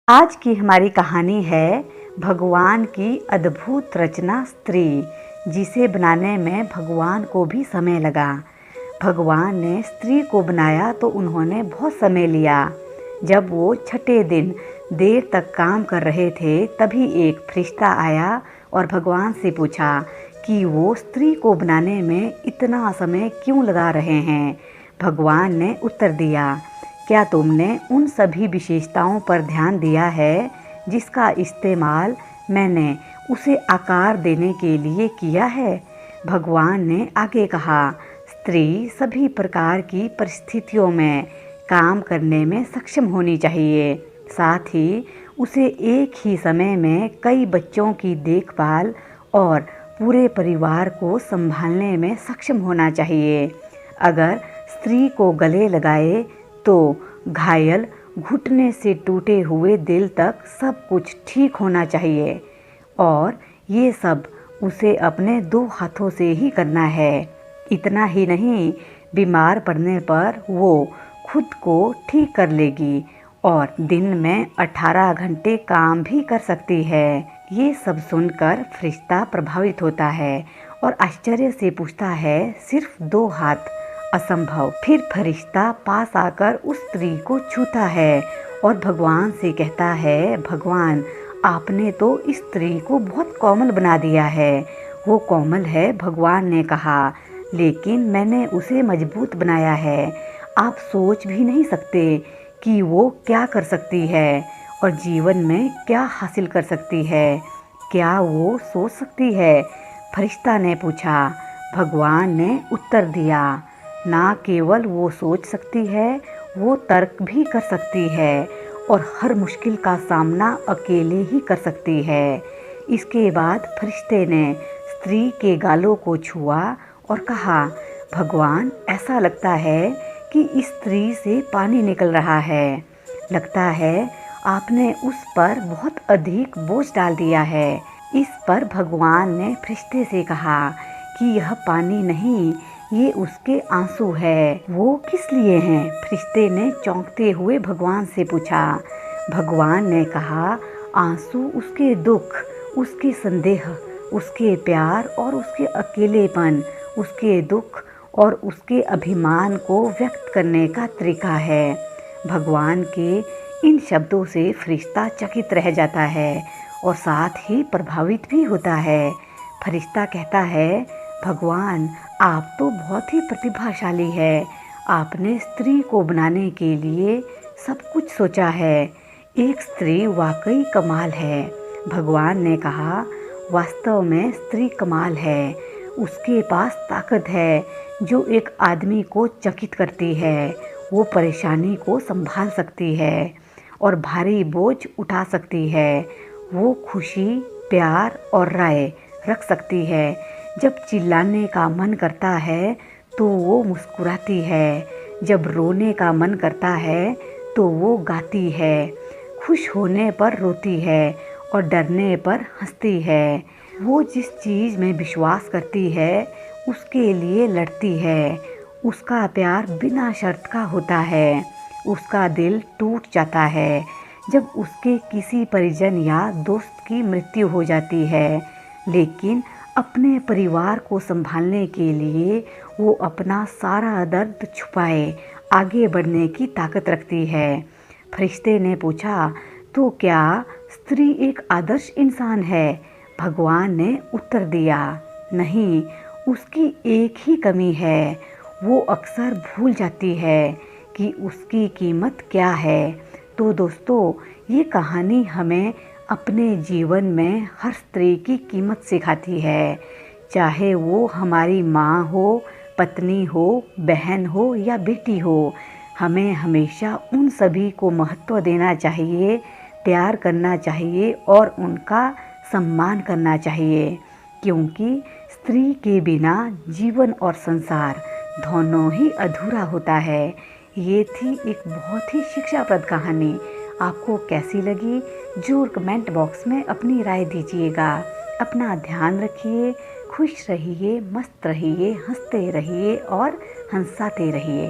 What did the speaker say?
आज की हमारी कहानी है भगवान की अद्भुत रचना स्त्री, जिसे बनाने में भगवान को भी समय लगा। भगवान ने स्त्री को बनाया तो उन्होंने बहुत समय लिया। जब वो छठे दिन देर तक काम कर रहे थे, तभी एक फरिश्ता आया और भगवान से पूछा कि वो स्त्री को बनाने में इतना समय क्यों लगा रहे हैं। भगवान ने उत्तर दिया, क्या तुमने उन सभी विशेषताओं पर ध्यान दिया है जिसका इस्तेमाल मैंने उसे आकार देने के लिए किया है। भगवान ने आगे कहा, स्त्री सभी प्रकार की परिस्थितियों में काम करने में सक्षम होनी चाहिए। साथ ही उसे एक ही समय में कई बच्चों की देखभाल और पूरे परिवार को संभालने में सक्षम होना चाहिए। अगर स्त्री को गले लगाए तो घायल, घुटने से टूटे हुए दिल तक सब कुछ ठीक होना चाहिए, और ये सब उसे अपने 2 हाथों से ही करना है। इतना ही नहीं, बीमार पड़ने पर वो खुद को ठीक कर लेगी और दिन में 18 घंटे काम भी कर सकती है। ये सब सुनकर फरिश्ता प्रभावित होता है और आश्चर्य से पूछता है, सिर्फ 2 हाथ? असंभव। फिर फरिश्ता पास आकर उस स्त्री को छूता है और भगवान से कहता है, भगवान, आपने तो इस स्त्री को बहुत कोमल बना दिया है। वो कोमल है, भगवान ने कहा, लेकिन मैंने उसे मजबूत बनाया है। आप सोच भी नहीं सकते कि वो क्या कर सकती है और जीवन में क्या हासिल कर सकती है। क्या वो सोच सकती है? फरिश्ता ने पूछा। भगवान ने उत्तर दिया, ना केवल वो सोच सकती है, वो तर्क भी कर सकती है और हर मुश्किल का सामना अकेले ही कर सकती है। इसके बाद फरिश्ते ने स्त्री के गालों को छुआ और कहा, भगवान, ऐसा लगता है कि इस स्त्री से पानी निकल रहा है। लगता है आपने उस पर बहुत अधिक बोझ डाल दिया है। इस पर भगवान ने फरिश्ते से कहा कि यह पानी नहीं, ये उसके आंसू है। वो किस लिए हैं? फरिश्ते ने चौंकते हुए भगवान से पूछा। भगवान ने कहा, आंसू उसके दुख, उसके संदेह, उसके प्यार और उसके अकेलेपन, उसके दुख और उसके अभिमान को व्यक्त करने का तरीका है। भगवान के इन शब्दों से फरिश्ता चकित रह जाता है और साथ ही प्रभावित भी होता है। फरिश्ता कहता है, भगवान, आप तो बहुत ही प्रतिभाशाली है। आपने स्त्री को बनाने के लिए सब कुछ सोचा है। एक स्त्री वाकई कमाल है। भगवान ने कहा, वास्तव में स्त्री कमाल है। उसके पास ताकत है जो एक आदमी को चकित करती है। वो परेशानी को संभाल सकती है और भारी बोझ उठा सकती है। वो खुशी, प्यार और राय रख सकती है। जब चिल्लाने का मन करता है तो वो मुस्कुराती है। जब रोने का मन करता है तो वो गाती है। खुश होने पर रोती है और डरने पर हंसती है। वो जिस चीज़ में विश्वास करती है उसके लिए लड़ती है। उसका प्यार बिना शर्त का होता है। उसका दिल टूट जाता है जब उसके किसी परिजन या दोस्त की मृत्यु हो जाती है, लेकिन अपने परिवार को संभालने के लिए वो अपना सारा दर्द छुपाए आगे बढ़ने की ताकत रखती है। फरिश्ते ने पूछा, तो क्या स्त्री एक आदर्श इंसान है? भगवान ने उत्तर दिया, नहीं, उसकी एक ही कमी है। वो अक्सर भूल जाती है कि उसकी कीमत क्या है। तो दोस्तों, ये कहानी हमें अपने जीवन में हर स्त्री की कीमत सिखाती है। चाहे वो हमारी माँ हो, पत्नी हो, बहन हो या बेटी हो, हमें हमेशा उन सभी को महत्व देना चाहिए, प्यार करना चाहिए और उनका सम्मान करना चाहिए, क्योंकि स्त्री के बिना जीवन और संसार दोनों ही अधूरा होता है। ये थी एक बहुत ही शिक्षाप्रद कहानी। आपको कैसी लगी? ज़रूर कमेंट बॉक्स में अपनी राय दीजिएगा। अपना ध्यान रखिए, खुश रहिए, मस्त रहिए, हंसते रहिए और हंसाते रहिए।